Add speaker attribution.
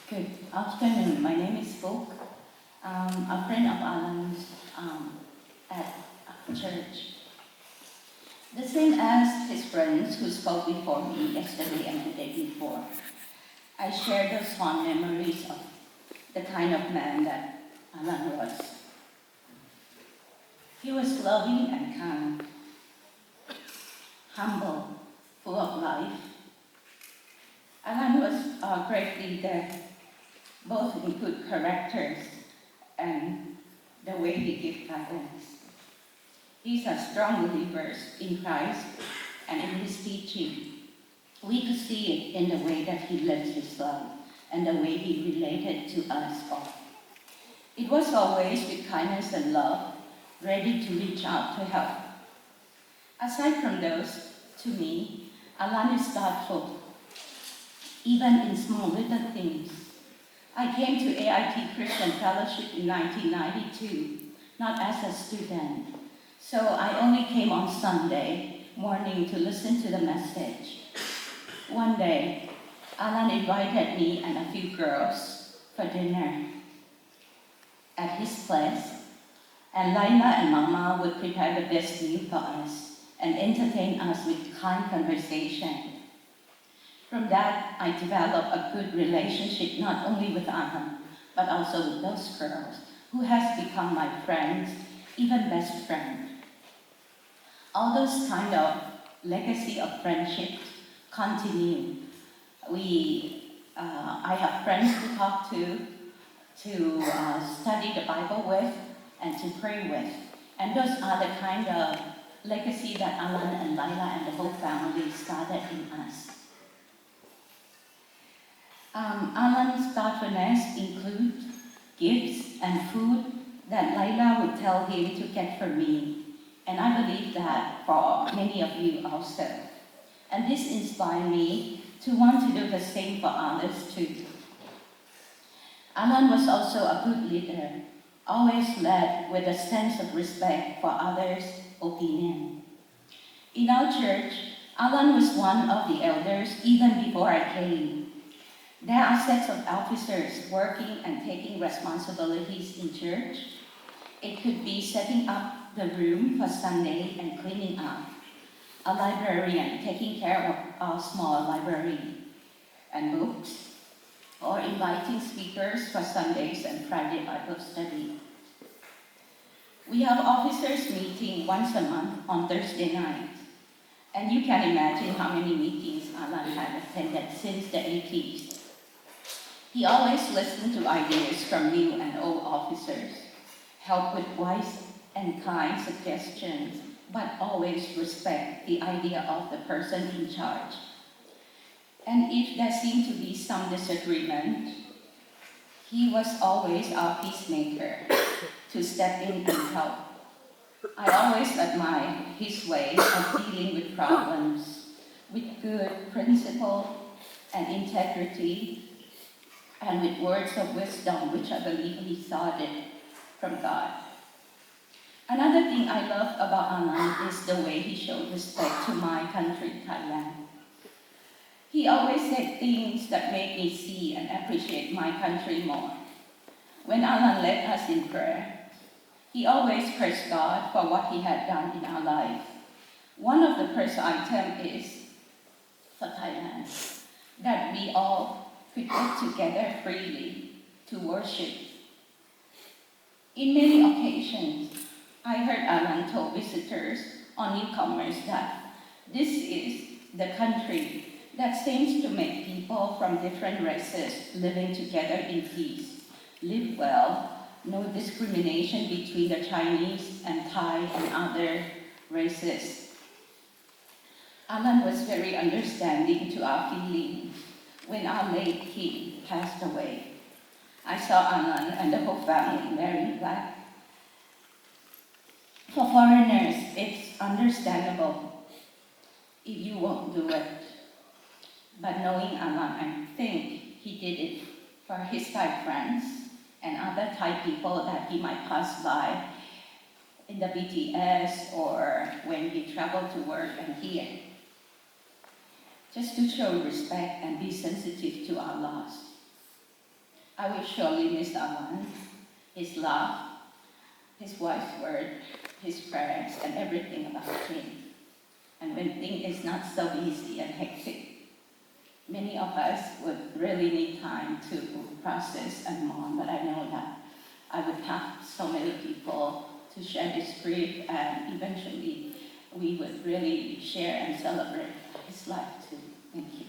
Speaker 1: Good afternoon. My name is Folk. A friend of Alan's at church. The same as his friends who spoke before me yesterday and the day before. I share those fond memories of the kind of man that Alan was. He was loving and kind, humble, full of life. Alan was a great leader, both in good characters and the way he gives guidance. He's a strong believer in Christ and in his teaching. We could see it in the way that he lived his life and the way he related to us all. It was always with kindness and love, ready to reach out to help. Aside from those, to me, Alan is thoughtful, even in small little things. I came to AIT Christian Fellowship in 1992, not as a student. So I only came on Sunday morning to listen to the message. One day, Alan invited me and a few girls for dinner at his place, and Laila and Mama would prepare the best meal for us and entertain us with kind conversation. From that, I developed a good relationship not only with Alan, but also with those girls who has become my friends, even best friend. All those kind of legacy of friendships continue. I have friends to talk to study the Bible with, and to pray with. And those are the kind of legacy that Alan and Laila and the whole family started in us. Alan's thoughtfulness includes gifts and food that Laila would tell him to get for me. And I believe that for many of you also. And this inspired me to want to do the same for others too. Alan was also a good leader, always led with a sense of respect for others' opinion. In our church, Alan was one of the elders even before I came. There are sets of officers working and taking responsibilities in church. It could be setting up the room for Sunday and cleaning up, a librarian taking care of our small library and books, or inviting speakers for Sundays and Friday Bible study. We have officers meeting once a month on Thursday night, and you can imagine how many meetings Alan had attended since the 80s. He always listened to ideas from new and old officers, helped with wise and kind suggestions, but always respect the idea of the person in charge. And if there seemed to be some disagreement, he was always our peacemaker to step in and help. I always admire his way of dealing with problems with good principle and integrity, and with words of wisdom, which I believe he thought it from God. Another thing I love about Alan is the way he showed respect to my country, Thailand. He always said things that made me see and appreciate my country more. When Alan led us in prayer, he always praised God for what he had done in our life. One of the praise items is for Thailand, that we all could get together freely to worship. In many occasions, I heard Alan tell visitors or newcomers that this is the country that seems to make people from different races living together in peace, live well, no discrimination between the Chinese and Thai and other races. Alan was very understanding to our feelings. When our late king passed away, I saw Alan and the whole family wearing black. For foreigners, it's understandable if you won't do it. But knowing Alan, I think he did it for his Thai friends and other Thai people that he might pass by in the BTS or when he traveled to work and here. Just to show respect and be sensitive to our loss. I will surely miss Alan, his love, his wise word, his prayers, and everything about him. And when things is not so easy and hectic, many of us would really need time to process and mourn, but I know that I would have so many people to share this grief, and eventually we would really share and celebrate his life too. Thank you.